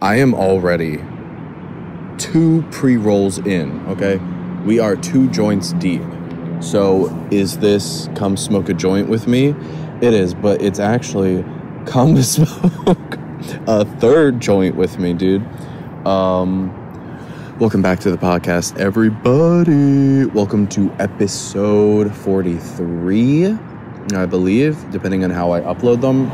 I am already 2 pre-rolls in, okay? We are 2 joints deep. So is this come smoke a joint with me? It is, but it's actually come to smoke a 3rd joint with me, dude. Welcome back to the podcast, everybody. Welcome to episode 43, I believe, depending on how I upload them.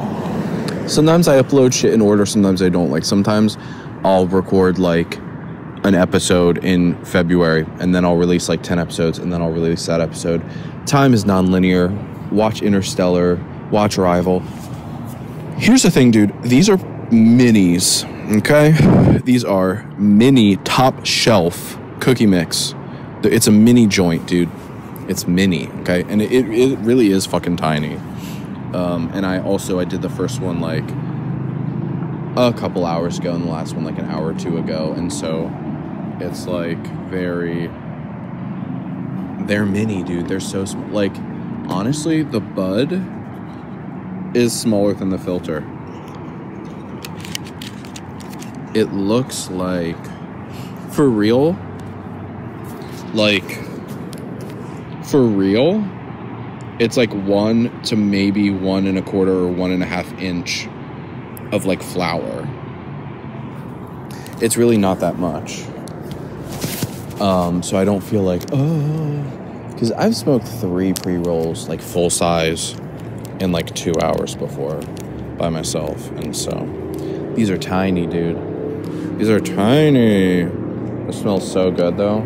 Sometimes I upload shit in order, sometimes I don't. Like, sometimes I'll record, like, an episode in February, and then I'll release, like, 10 episodes, and then I'll release that episode. Time is non-linear. Watch Interstellar. Watch Arrival. Here's the thing, dude. These are minis, okay? These are mini top shelf cookie mix. It's a mini joint, dude. It's mini, okay? And it really is fucking tiny. And I did the first one like a couple hours ago, and the last one like an hour or 2 ago. And so it's like they're mini, dude. They're so small. Like, honestly, the bud is smaller than the filter. It looks like, for real, it's like 1 to maybe 1 1/4 or 1 1/2 inch of like flour. It's really not that much. So I don't feel like, because I've smoked 3 pre-rolls, like full size, in like 2 hours before by myself. And so these are tiny, dude. These are tiny. It smells so good, though.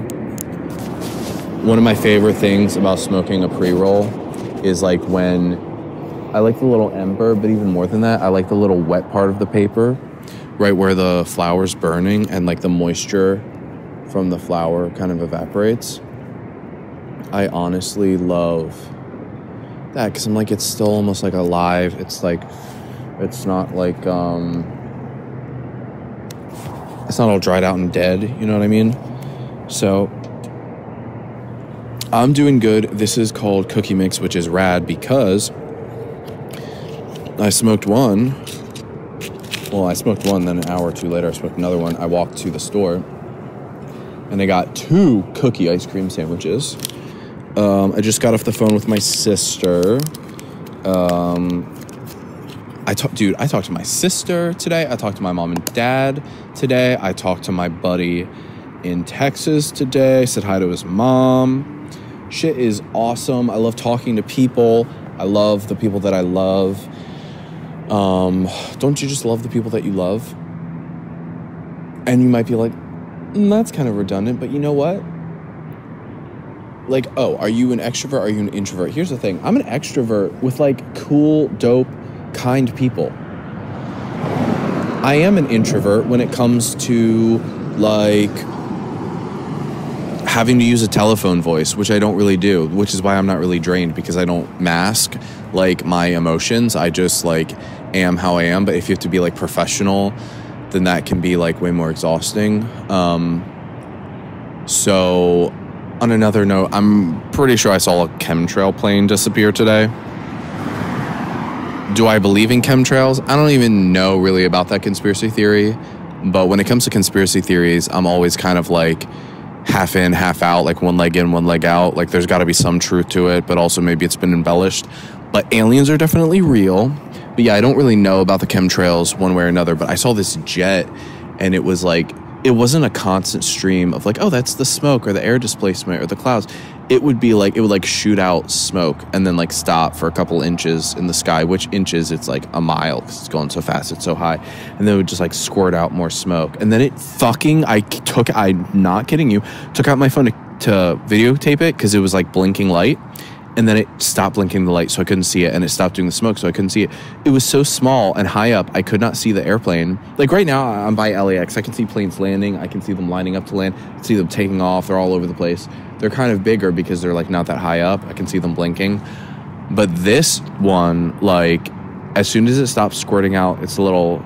One of my favorite things about smoking a pre-roll is like when I like the little ember, but even more than that, I like the little wet part of the paper, right where the flour's burning and like the moisture from the flour kind of evaporates. I honestly love that because I'm like, it's still almost like alive. It's like, it's not like, it's not all dried out and dead, you know what I mean? So I'm doing good. This is called Cookie Mix, which is rad because I smoked one. Well, I smoked one, then an hour or 2 later, I smoked another one. I walked to the store and I got 2 cookie ice cream sandwiches. I just got off the phone with my sister. I talked to my sister today. I talked to my mom and dad today. I talked to my buddy in Texas today. Said hi to his mom. Shit is awesome. I love talking to people. I love the people that I love. Don't you just love the people that you love? And you might be like, that's kind of redundant, but you know what? Like, are you an extrovert? Are you an introvert? Here's the thing. I'm an extrovert with like cool, dope, kind people. I am an introvert when it comes to like having to use a telephone voice, which I don't really do, which is why I'm not really drained, because I don't mask like my emotions. I just like am how I am. But if you have to be like professional, then that can be like way more exhausting. So on another note, I'm pretty sure I saw a chemtrail plane disappear today. Do I believe in chemtrails? I don't even know really about that conspiracy theory. But when it comes to conspiracy theories, I'm always kind of like half in, half out, like one leg in, one leg out. Like there's got to be some truth to it, but also maybe it's been embellished. But aliens are definitely real. But yeah, I don't really know about the chemtrails one way or another. But I saw this jet and it was like, it wasn't a constant stream of like, oh, that's the smoke or the air displacement or the clouds. It would be like, it would like shoot out smoke and then like stop for a couple inches in the sky, which inches, it's like a mile because it's going so fast, it's so high. And then it would just like squirt out more smoke. And then it fucking, I'm not kidding you, took out my phone to videotape it because it was like blinking light. And then it stopped blinking the light, so I couldn't see it. And it stopped doing the smoke, so I couldn't see it. It was so small and high up, I could not see the airplane. Like right now, I'm by LAX. I can see planes landing. I can see them lining up to land. I can see them taking off. They're all over the place. They're kind of bigger because they're like not that high up. I can see them blinking. But this one, like, as soon as it stopped squirting out its little,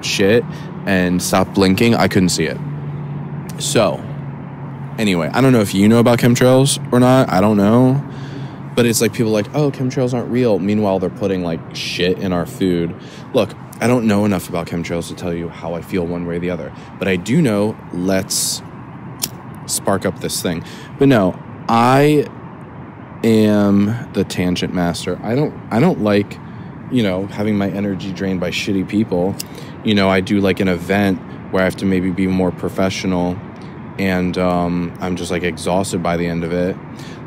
shit and stopped blinking, I couldn't see it. So, anyway, I don't know if you know about chemtrails or not. I don't know. But it's like people are like, oh, chemtrails aren't real. Meanwhile, they're putting like shit in our food. Look, I don't know enough about chemtrails to tell you how I feel one way or the other. But I do know, let's spark up this thing. But no, I am the tangent master. I don't like, having my energy drained by shitty people. I do like an event where I have to maybe be more professional, and I'm just like exhausted by the end of it.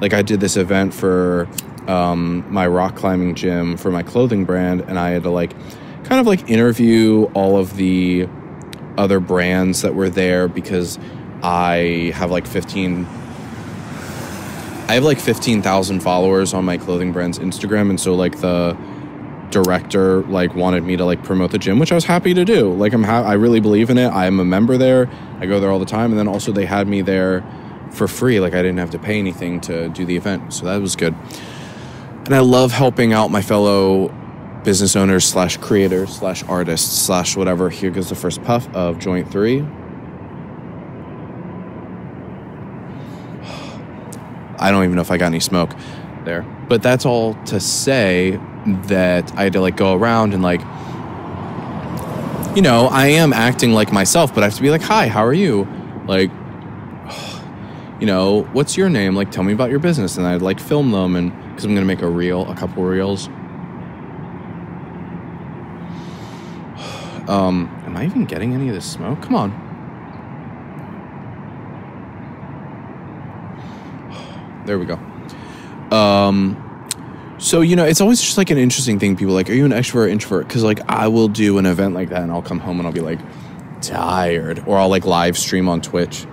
Like I did this event for my rock climbing gym for my clothing brand, and I had to like kind of like interview all of the other brands that were there, because I have like 15,000 followers on my clothing brand's Instagram, and so like the director like wanted me to like promote the gym, which I was happy to do. Like I really believe in it. I'm a member there. I go there all the time, and then also they had me there for free. Like I didn't have to pay anything to do the event, so that was good. And I love helping out my fellow business owners / creators / artists / whatever. Here goes the first puff of joint 3. I don't even know if I got any smoke there. But that's all to say that I had to like go around and like, I am acting like myself, but I have to be like, hi, how are you? Like, what's your name? Like, tell me about your business. And I'd like film them, and because I'm going to make a couple reels. Am I even getting any of this smoke? Come on. There we go. So, it's always just like an interesting thing. People are like, are you an extrovert or introvert? Because like I will do an event like that and I'll come home and I'll be like tired, or I'll like live stream on Twitch.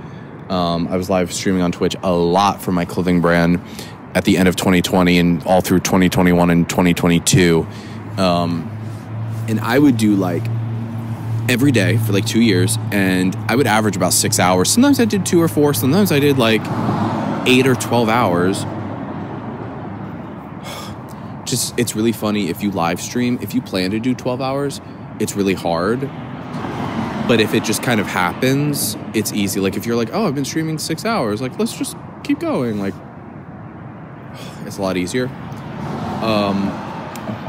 I was live streaming on Twitch a lot for my clothing brand at the end of 2020 and all through 2021 and 2022. And I would do like every day for like 2 years, and I would average about 6 hours. Sometimes I did 2 or 4. Sometimes I did like 8 or 12 hours. It's really funny if you live stream. If you plan to do 12 hours, it's really hard. But if it just kind of happens, it's easy. Like if you're like, oh, I've been streaming 6 hours, like let's just keep going. Like it's a lot easier.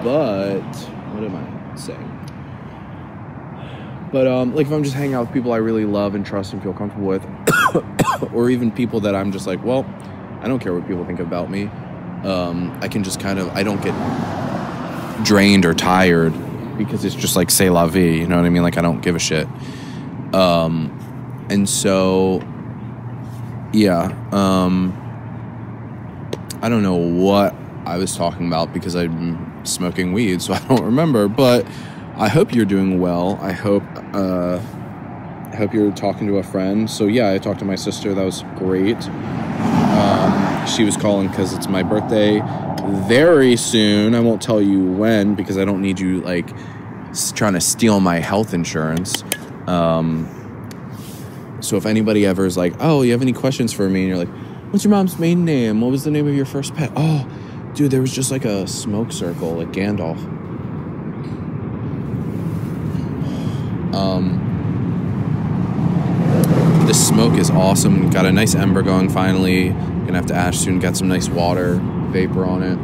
But what am I saying? But like if I'm just hanging out with people I really love and trust and feel comfortable with, or even people that I'm just like, well, I don't care what people think about me. I can just I don't get drained or tired, because it's just like c'est la vie, you know what I mean? Like I don't give a shit. And so, yeah, I don't know what I was talking about because I'm smoking weed, so I don't remember, but I hope you're doing well. I hope you're talking to a friend. So yeah, I talked to my sister. That was great. She was calling because it's my birthday very soon. I won't tell you when because I don't need you like trying to steal my health insurance. So if anybody ever is like, oh, you have any questions for me? And you're like, what's your mom's maiden name? What was the name of your first pet? Oh, dude, there was just like a smoke circle, like Gandalf. The smoke is awesome. Got a nice ember going finally. Gonna have to ash soon. Got some nice water vapor on it.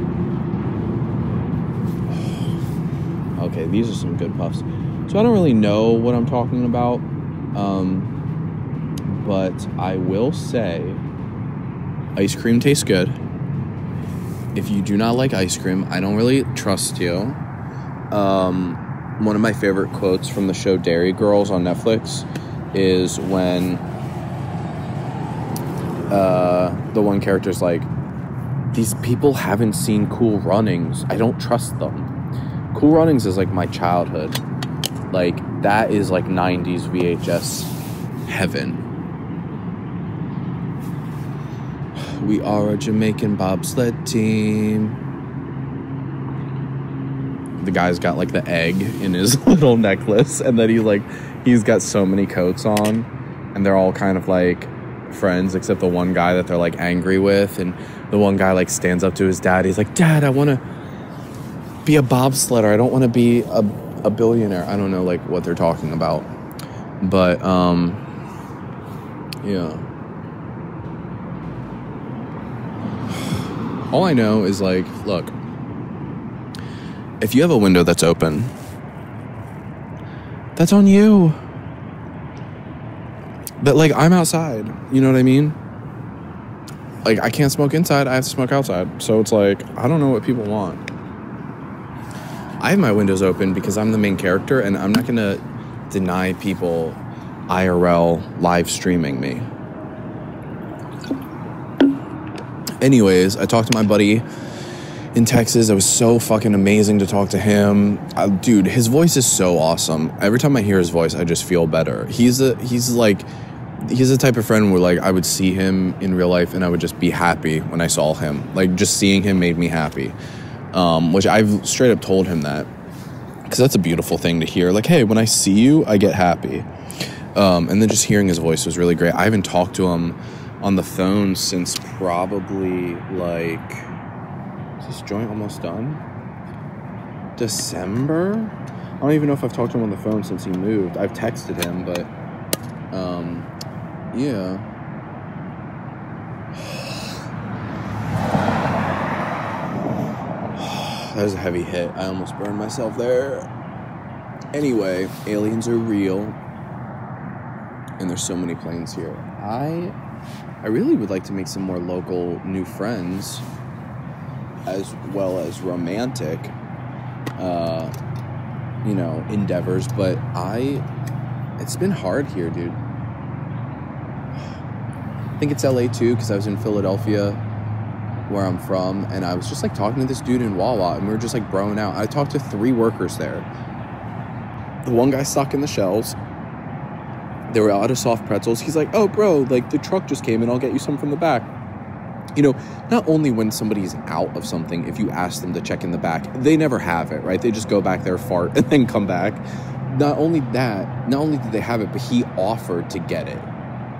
Okay, these are some good puffs. So I don't really know what I'm talking about, but I will say ice cream tastes good. If you do not like ice cream, I don't really trust you. One of my favorite quotes from the show Dairy Girls on Netflix is when the one character's like, these people haven't seen Cool Runnings. I don't trust them. Cool Runnings is like my childhood. Like, that is like 90s VHS heaven. We are a Jamaican bobsled team. The guy's got like the egg in his little necklace, and then he's got so many coats on, and they're all kind of like friends except the one guy that they're like angry with, and the one guy like stands up to his dad. He's like, Dad, I want to be a bobsledder. I don't want to be a billionaire. I don't know like what they're talking about, but yeah. All I know is like, look, if you have a window that's open that's on you. But, like, I'm outside. You know what I mean? Like, I can't smoke inside. I have to smoke outside. So it's like, I don't know what people want. I have my windows open because I'm the main character, and I'm not going to deny people IRL live streaming me. Anyways, I talked to my buddy in Texas. It was so fucking amazing to talk to him. Dude, his voice is so awesome. Every time I hear his voice, I just feel better. He's the type of friend where, like, I would see him in real life and I would just be happy when I saw him. Like, just seeing him made me happy. Which I've straight up told him that. Because that's a beautiful thing to hear. Like, hey, when I see you, I get happy. And then just hearing his voice was really great. I haven't talked to him on the phone since probably, like, is this joint almost done? December? I don't even know if I've talked to him on the phone since he moved. I've texted him, but, yeah. That was a heavy hit. I almost burned myself there. Anyway, aliens are real. And there's so many planes here. I really would like to make some more local new friends, as well as romantic, endeavors. But it's been hard here, dude. I think it's LA too, because I was in Philadelphia, where I'm from, and I was just, like, talking to this dude in Wawa, and we were just, like, broing out. I talked to 3 workers there. The one guy stuck in the shelves. They were out of soft pretzels. He's like, oh, bro, like, the truck just came and I'll get you some from the back. You know, not only when somebody's out of something, if you ask them to check in the back, they never have it, right? They just go back there, fart, and then come back. Not only did they have it, but he offered to get it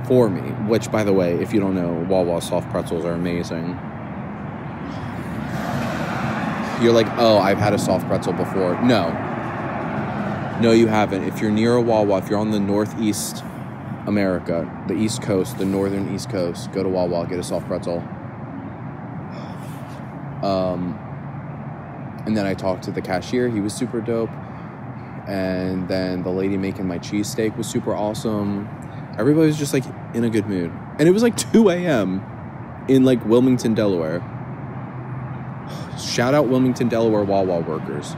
for me, which, by the way, if you don't know, Wawa soft pretzels are amazing. You're like, oh, I've had a soft pretzel before. No, you haven't. If you're near a Wawa, if you're on the Northeast America, the East Coast, the Northern East Coast, go to Wawa, get a soft pretzel. And then I talked to the cashier. He was super dope. And then the lady making my cheesesteak was super awesome. Everybody was just, like, in a good mood. And it was, like, 2 a.m. in, like, Wilmington, Delaware. Shout out Wilmington, Delaware Wawa workers.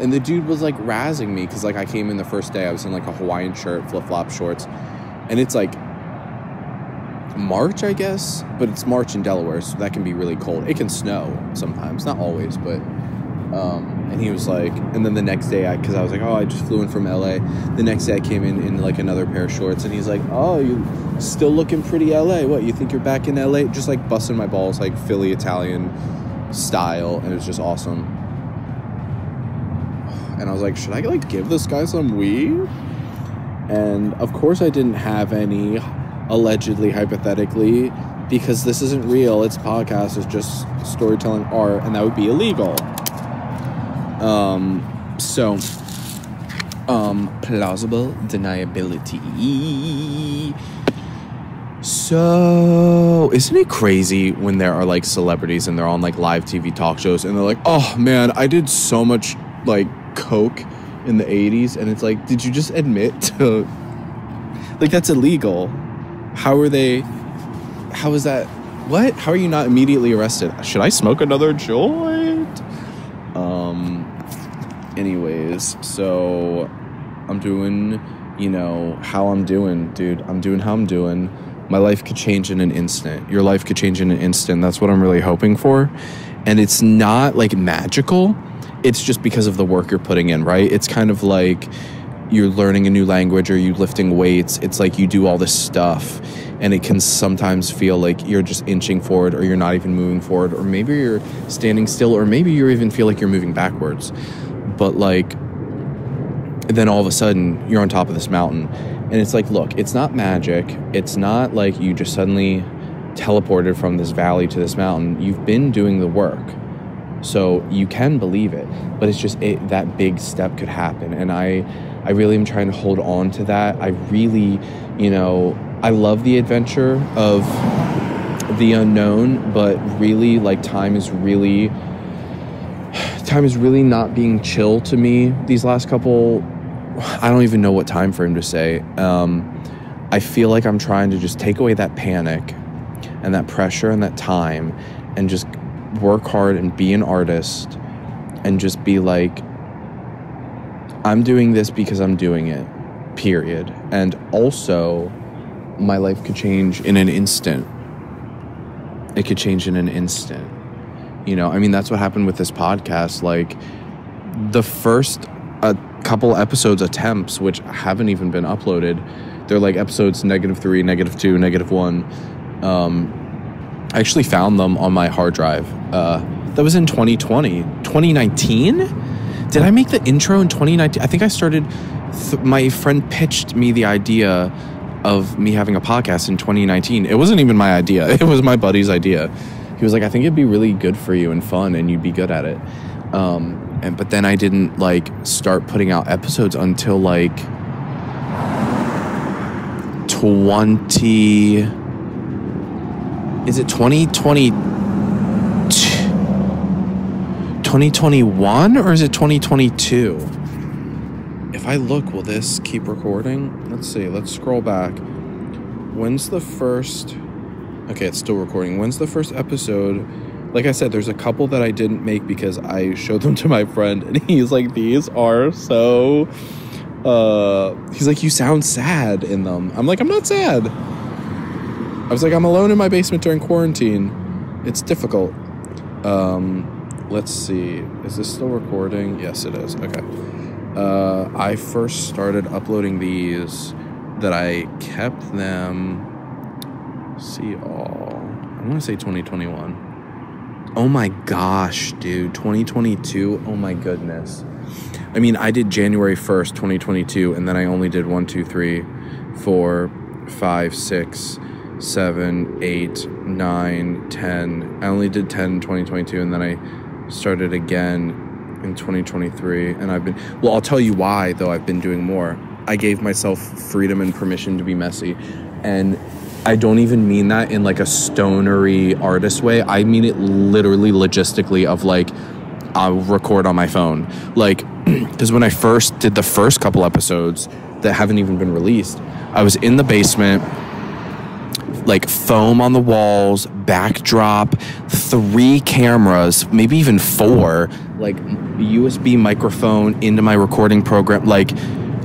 And the dude was, like, razzing me because, like, I came in the first day. I was in, like, a Hawaiian shirt, flip-flop shorts. And it's, like, March, I guess. But it's March in Delaware, so that can be really cold. It can snow sometimes. Not always, but... and he was like... And then the next day, because I was like, oh, I just flew in from L.A. The next day, I came in, like, another pair of shorts. And he's like, oh, you still looking pretty L.A. What, you think you're back in L.A.? Just, like, busting my balls, like, Philly Italian style. And it was just awesome. And I was like, should I, like, give this guy some weed? And, of course, I didn't have any, allegedly, hypothetically, because this isn't real. It's podcast. It's just storytelling art, and that would be illegal. Plausible deniability. So, isn't it crazy when there are, like, celebrities and they're on, like, live TV talk shows, and they're like, oh, man, I did so much, like, coke in the 80s, and it's like, did you just admit to, like, that's illegal? How is that, what? How are you not immediately arrested? Should I smoke another joint? Anyways, so I'm doing, how I'm doing, dude. I'm doing how I'm doing. My life could change in an instant. Your life could change in an instant. That's what I'm really hoping for. And it's not, like, magical. It's just because of the work you're putting in, right? It's kind of like you're learning a new language or you lifting weights. It's like you do all this stuff, and it can sometimes feel like you're just inching forward, or you're not even moving forward, or maybe you're standing still, or maybe you even feel like you're moving backwards. But, like, then all of a sudden you're on top of this mountain, and it's like, look, it's not magic. It's not like you just suddenly teleported from this valley to this mountain. You've been doing the work. So you can believe it, but it's just that big step could happen. And I really am trying to hold on to that. I really, I love the adventure of the unknown, but really, like, time is really not being chill to me these last couple I don't even know what time frame to say. I feel like I'm trying to just take away that panic and that pressure and that time and just work hard and be an artist and just be like, I'm doing this because I'm doing it, period. And also, my life could change in an instant. It could change in an instant. You know, I mean, that's what happened with this podcast. Like, the first couple episodes attempts, which haven't even been uploaded, they're like episodes -3, -2, -1. I actually found them on my hard drive. That was in 2020. 2019? Did I make the intro in 2019? I think I started... my friend pitched me the idea of me having a podcast in 2019. It wasn't even my idea. It was my buddy's idea. He was like, I think it'd be really good for you and fun and you'd be good at it. But then I didn't like start putting out episodes until like 2021 or is it 2022? If I look, will this keep recording? Let's see. Let's scroll back. When's the first... Okay, it's still recording. When's the first episode? Like I said, there's a couple that I didn't make because I showed them to my friend, and he's like, these are so... he's like, you sound sad in them. I'm like, I'm not sad. I was like, I'm alone in my basement during quarantine. It's difficult. Let's see. Is this still recording? Yes, it is. Okay. I first started uploading these that I kept them... See all. I want to say 2021. Oh my gosh, dude. 2022. Oh my goodness. I mean, I did January 1st, 2022, and then I only did 1, 2, 3, 4, 5, 6, 7, 8, 9, 10. I only did 10 in 2022, and then I started again in 2023. And I've been... Well, I'll tell you why, though, I've been doing more. I gave myself freedom and permission to be messy. And... I don't even mean that in like a stonery artist way. I mean it literally logistically of like, I'll record on my phone. Like, because when I first did the first couple episodes that haven't even been released, I was in the basement, like foam on the walls, backdrop, 3 cameras, maybe even 4, like USB microphone into my recording program. Like,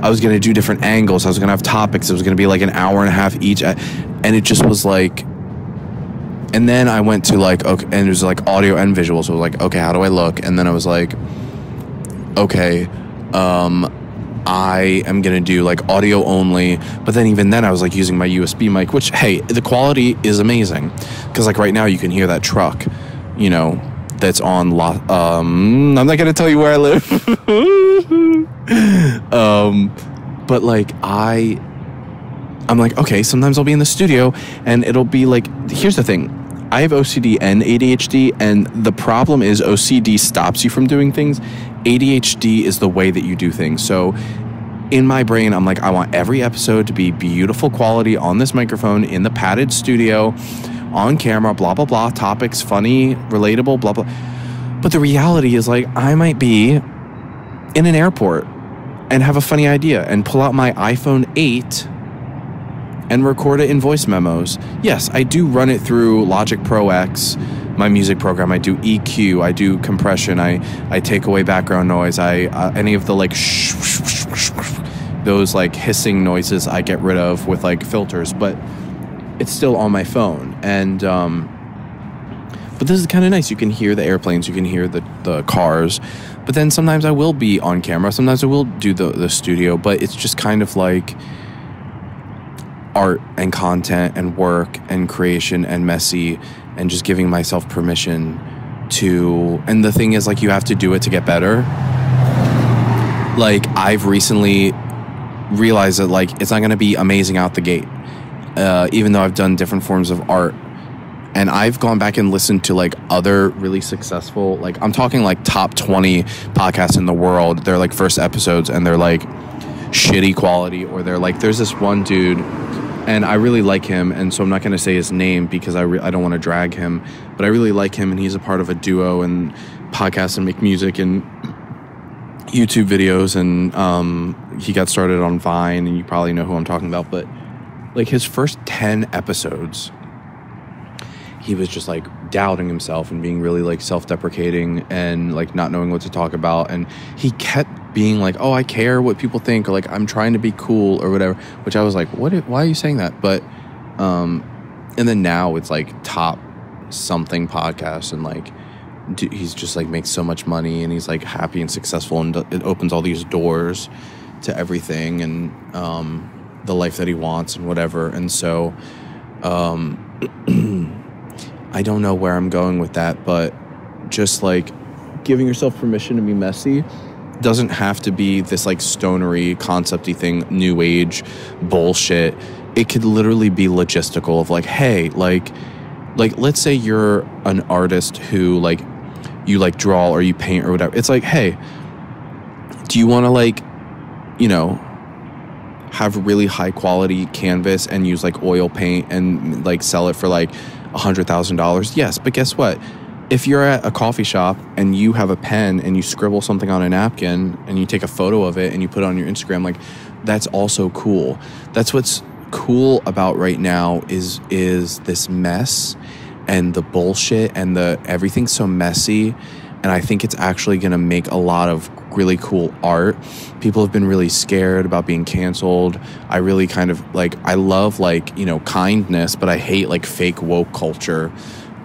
I was going to do different angles. I was going to have topics. It was going to be like an hour and a half each. And it just was like, and then I went to like, okay, and it was like audio and visual. So I was like, okay, how do I look? And then I was like, okay, I am going to do like audio only. But then even then I was like using my USB mic, which, hey, the quality is amazing. Because like right now you can hear that truck, you know, that's on, I'm not going to tell you where I live. But like I'm like, okay, sometimes I'll be in the studio and it'll be like, here's the thing. I have OCD and ADHD, and the problem is OCD stops you from doing things. ADHD is the way that you do things. So in my brain, I'm like, I want every episode to be beautiful quality on this microphone in the padded studio, on camera, blah, blah, blah, topics, funny, relatable, blah, blah. But the reality is like, I might be in an airport and have a funny idea and pull out my iPhone 8 and record it in voice memos. Yes, I do run it through Logic Pro X, my music program. I do EQ, I do compression, I take away background noise, any of the like those like hissing noises I get rid of with like filters, but it's still on my phone. And but this is kind of nice. You can hear the airplanes, you can hear the cars, but then sometimes I will be on camera, sometimes I will do the studio, but it's just kind of like art and content and work and creation and messy and just giving myself permission to... And the thing is, like, you have to do it to get better. Like, I've recently realized that, like, it's not going to be amazing out the gate, even though I've done different forms of art. And I've gone back and listened to, like, other really successful, like, I'm talking, like, top 20 podcasts in the world. They're, like, first episodes, and they're, like, shitty quality, or they're, like, there's this one dude... And I really like him, and so I'm not going to say his name because I don't want to drag him. But I really like him, and he's a part of a duo and podcast and make music. And YouTube videos, and he got started on Vine, and you probably know who I'm talking about. But like his first 10 episodes, he was just like doubting himself and being really like self-deprecating and like not knowing what to talk about. And he kept being like, oh, I care what people think, or like I'm trying to be cool or whatever, which I was like, why are you saying that? But and then now it's like top something podcast, and like he's just like makes so much money, and he's like happy and successful, and it opens all these doors to everything, and the life that he wants and whatever. And so I don't know where I'm going with that, but just like giving yourself permission to be messy doesn't have to be this like stonery concept-y thing, new age bullshit. It could literally be logistical of like, hey, like let's say you're an artist who like you like draw or you paint or whatever. It's like, hey, do you want to like, you know, have really high quality canvas and use like oil paint and like sell it for like $100,000? Yes, but guess what? If you're at a coffee shop and you have a pen and you scribble something on a napkin and you take a photo of it and you put it on your Instagram, like that's also cool. That's what's cool about right now is this mess and the bullshit and the everything's so messy. And I think it's actually going to make a lot of really cool art. People have been really scared about being canceled. I really kind of like, I love like, you know, kindness, but I hate like fake woke culture.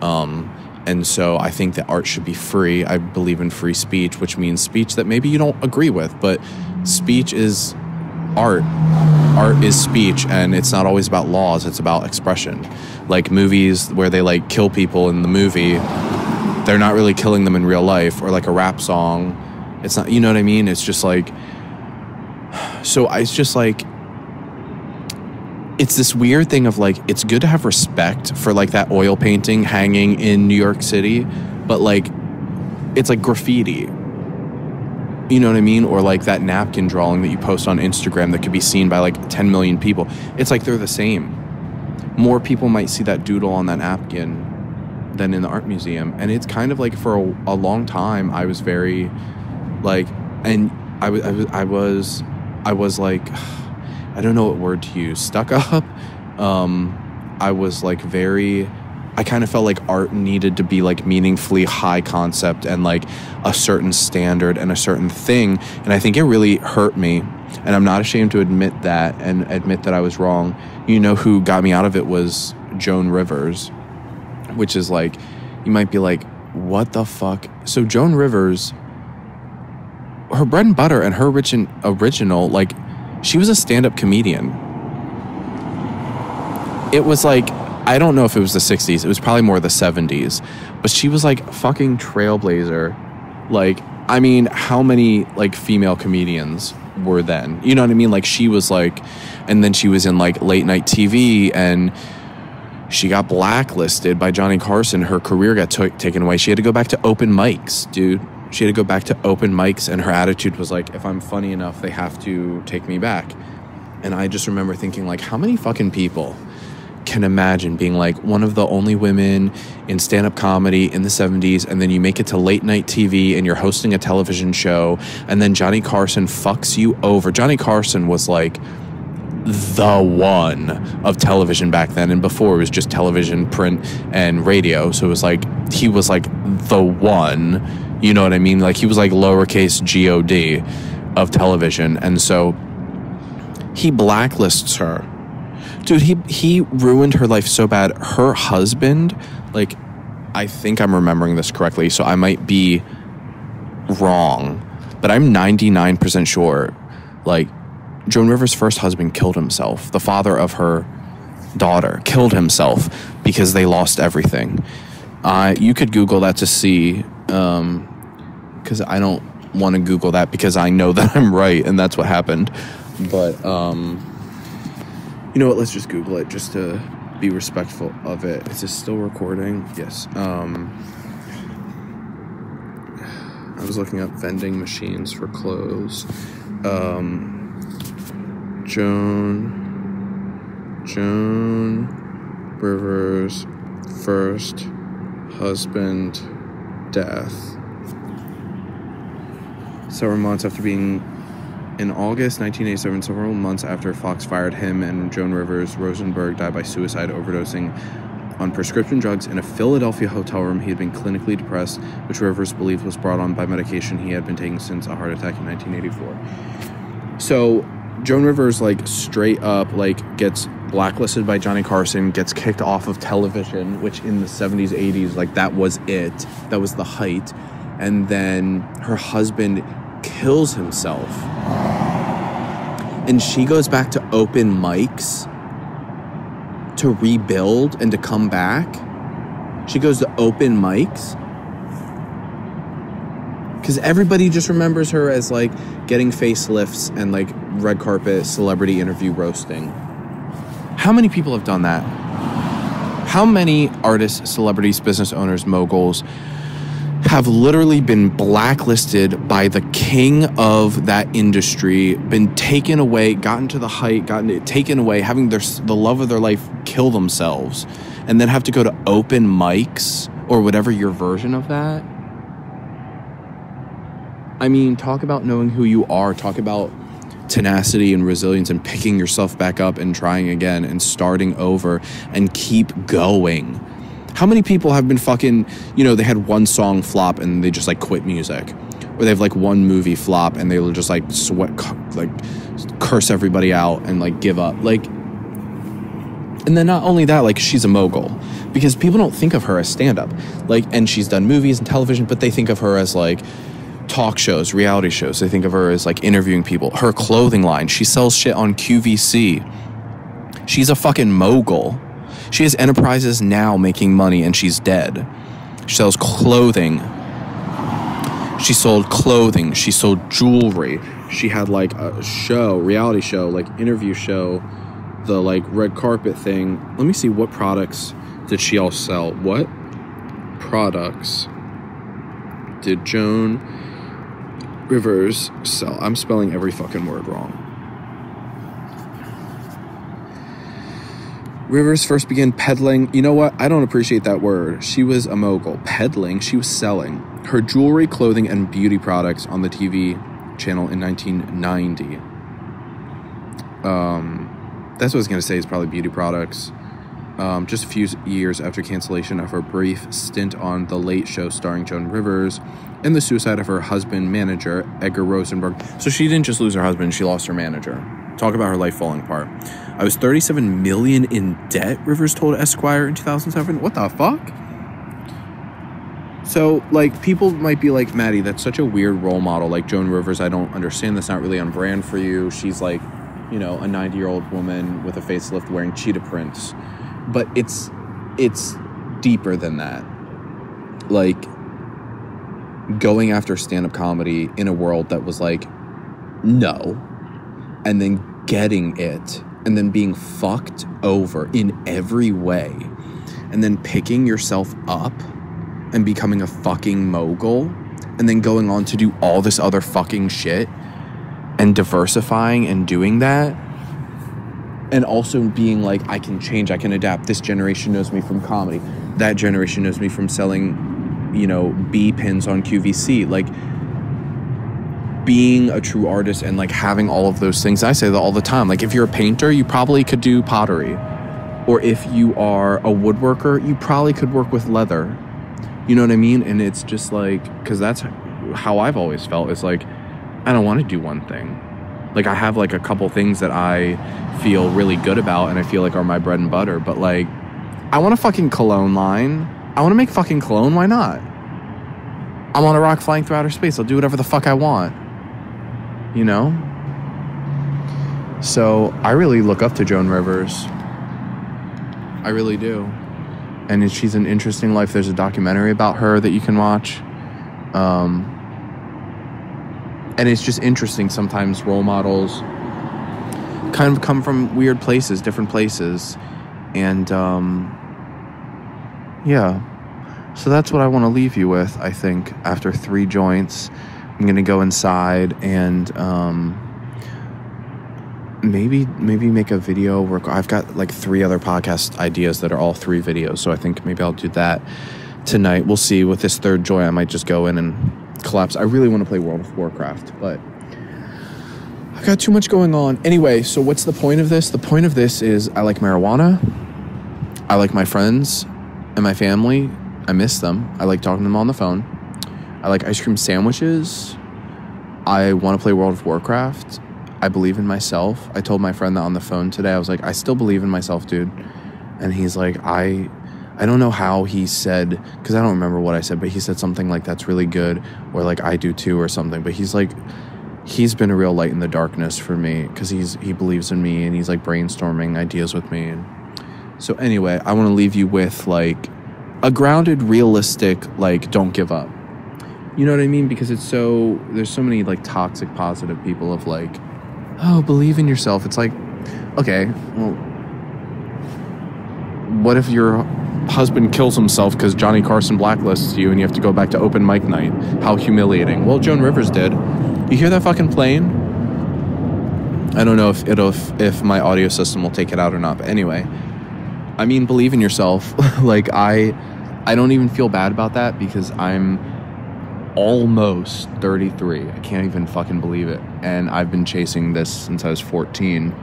And so I think that art should be free. I believe in free speech, which means speech that maybe you don't agree with, but speech is art. Art is speech, and it's not always about laws. It's about expression. Like movies where they like kill people in the movie, they're not really killing them in real life, or like a rap song. It's not, you know what I mean? It's just like, so it's just like, it's this weird thing of like, it's good to have respect for like that oil painting hanging in New York City, but like, it's like graffiti. You know what I mean? Or like that napkin drawing that you post on Instagram that could be seen by like 10 million people. It's like they're the same. More people might see that doodle on that napkin than in the art museum. And it's kind of like for a long time, I was very like, and I was like, I don't know what word to use, stuck up. I was like I kind of felt like art needed to be like meaningfully high concept and like a certain standard and a certain thing. And I think it really hurt me. And I'm not ashamed to admit that and admit that I was wrong. You know who got me out of it was Joan Rivers, which is like, you might be like, what the fuck? So Joan Rivers, her bread and butter and her original, like, she was a stand-up comedian. It was like, I don't know if it was the 60s. It was probably more the 70s. But she was like fucking trailblazer. Like, I mean, how many like female comedians were then? You know what I mean? Like she was like, and then she was in like late night TV, and she got blacklisted by Johnny Carson. Her career got taken away. She had to go back to open mics, dude. She had to go back to open mics, and her attitude was like, if I'm funny enough, they have to take me back. And I just remember thinking like, how many fucking people can imagine being like one of the only women in stand-up comedy in the 70s, and then you make it to late night TV and you're hosting a television show, and then Johnny Carson fucks you over. Johnny Carson was like the one of television back then, and before it was just television, print, and radio. So it was like, he was like the one, you know what I mean? Like he was like lowercase God of television. And so he blacklists her. Dude, he ruined her life so bad. Her husband, like, I think I'm remembering this correctly, so I might be wrong, but I'm 99% sure, like, Joan Rivers' first husband killed himself. The father of her daughter killed himself because they lost everything. You could Google that to see, because I don't want to Google that because I know that I'm right and that's what happened. But, you know what, let's just Google it just to be respectful of it. Is this still recording? Yes. I was looking up vending machines for clothes. Joan Rivers' first husband death. several months after being... In August 1987, several months after Fox fired him and Joan Rivers, Rosenberg died by suicide, overdosing on prescription drugs in a Philadelphia hotel room. He had been clinically depressed, which Rivers believed was brought on by medication he had been taking since a heart attack in 1984. So Joan Rivers, like, straight up, like, gets blacklisted by Johnny Carson, gets kicked off of television, which in the 70s, 80s, like, that was it. That was the height. And then her husband kills himself. And she goes back to open mics to rebuild and to come back. She goes to open mics. Because everybody just remembers her as, like, getting facelifts and, like, red carpet celebrity interview roasting. How many people have done that? How many artists, celebrities, business owners, moguls have literally been blacklisted by the king of that industry, been taken away, gotten to the height, taken away, having the love of their life kill themselves, and then have to go to open mics or whatever your version of that? I mean, talk about knowing who you are. Talk about tenacity and resilience and picking yourself back up and trying again and starting over and keep going. How many people have been fucking, you know, they had one song flop and they just, like, quit music? Or they have, like, one movie flop and they will just, like, curse everybody out and, like, give up. Like, and then not only that, like, she's a mogul. Because people don't think of her as stand-up. Like, and she's done movies and television, but they think of her as, like, talk shows, reality shows. They think of her as, like, interviewing people. Her clothing line, she sells shit on QVC. She's a fucking mogul. She has enterprises now making money, and she's dead. She sells clothing. She sold clothing. She sold jewelry. She had, like, a show, reality show, like, interview show, the, like, red carpet thing. Let me see, what products did she all sell? What products did Joan Rivers sell? I'm spelling every fucking word wrong. Rivers first began peddling. You know what? I don't appreciate that word. She was a mogul. Peddling, she was selling her jewelry, clothing, and beauty products on the TV channel in 1990. That's what I was going to say, is probably beauty products. Just a few years after cancellation of her brief stint on The Late Show starring Joan Rivers and the suicide of her husband, manager, Edgar Rosenberg. So she didn't just lose her husband, she lost her manager. Talk about her life falling apart. I was $37 million in debt, Rivers told Esquire in 2007. What the fuck? So, like, people might be like, Matty, that's such a weird role model. Like, Joan Rivers, I don't understand. That's not really on brand for you. She's, like, you know, a 90-year-old woman with a facelift wearing cheetah prints. But it's deeper than that. Like, going after stand-up comedy in a world that was like, no, and then getting it, and then being fucked over in every way, and then picking yourself up and becoming a fucking mogul, and then going on to do all this other fucking shit, and diversifying and doing that, and also being like, I can change, I can adapt. This generation knows me from comedy. That generation knows me from selling, you know, bee pins on QVC. Like, being a true artist and, like, having all of those things. I say that all the time. Like, if you're a painter, you probably could do pottery. Or if you are a woodworker, you probably could work with leather. You know what I mean? And it's just like, because that's how I've always felt. It's like, I don't want to do one thing. Like, I have, like, a couple things that I feel really good about and I feel like are my bread and butter. But, like, I want a fucking cologne line. I want to make fucking cologne. Why not? I want to rock flying through outer space. I'll do whatever the fuck I want. You know? So, I really look up to Joan Rivers. I really do. And she's an interesting life. There's a documentary about her that you can watch. And it's just interesting. Sometimes role models kind of come from weird places, different places. And, yeah. So that's what I want to leave you with, I think, after 3 joints. I'm going to go inside and maybe make a video. I've got like 3 other podcast ideas that are all 3 videos. So I think maybe I'll do that tonight. We'll see. With this 3rd joint, I might just go in and collapse. I really want to play World of Warcraft, but I got too much going on. Anyway, so what's the point of this? The point of this is I like marijuana. I like my friends and my family. I miss them. I like talking to them on the phone. I like ice cream sandwiches. I want to play World of Warcraft. I believe in myself. I told my friend that on the phone today. I was like, I still believe in myself, dude. And he's like, I don't know how he said, because I don't remember what I said, but he said something like, that's really good, or like, I do too, or something. But he's like, he's been a real light in the darkness for me, because he believes in me, and he's like brainstorming ideas with me. And so anyway, I want to leave you with like a grounded, realistic, like, don't give up. You know what I mean? Because there's so many like toxic positive people of like, oh, believe in yourself. It's like, okay, well, what if your husband kills himself because Johnny Carson blacklists you and you have to go back to open mic night? How humiliating. Well, Joan Rivers did. You hear that fucking plane? I don't know if my audio system will take it out or not, but anyway, I mean, believe in yourself. Like, I don't even feel bad about that, because I'm almost 33. I can't even fucking believe it. And I've been chasing this since I was 14,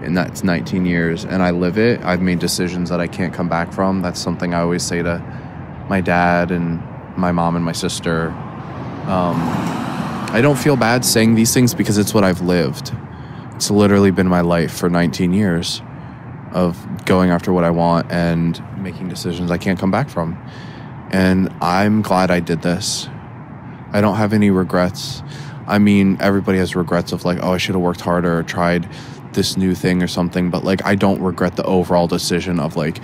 and that's 19 years, and I live it. I've made decisions that I can't come back from. That's something I always say to my dad and my mom and my sister. I don't feel bad saying these things, because it's what I've lived. It's literally been my life for 19 years of going after what I want and making decisions I can't come back from. And I'm glad I did this. I don't have any regrets. I mean, everybody has regrets of like, oh, I should have worked harder or tried this new thing or something. But like, I don't regret the overall decision of like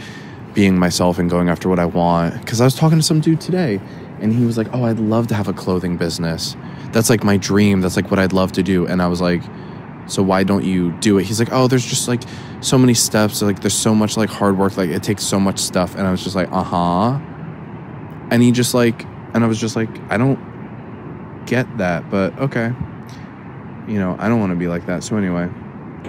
being myself and going after what I want. Because I was talking to some dude today, and he was like, oh, I'd love to have a clothing business. That's like my dream. That's like what I'd love to do. And I was like, so why don't you do it? He's like, oh, there's just like so many steps. Like, there's so much like hard work. Like, it takes so much stuff. And I was just like, and he just like, and I was just like, I don't get that, but okay. You know, I don't want to be like that. So anyway,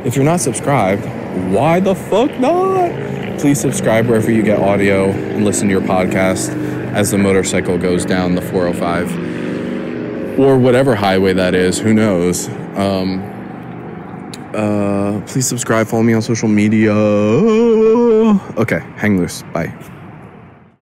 if you're not subscribed, why the fuck not? Please subscribe wherever you get audio and listen to your podcast as the motorcycle goes down the 405 or whatever highway that is. Who knows? Please subscribe, follow me on social media. Okay, hang loose. Bye.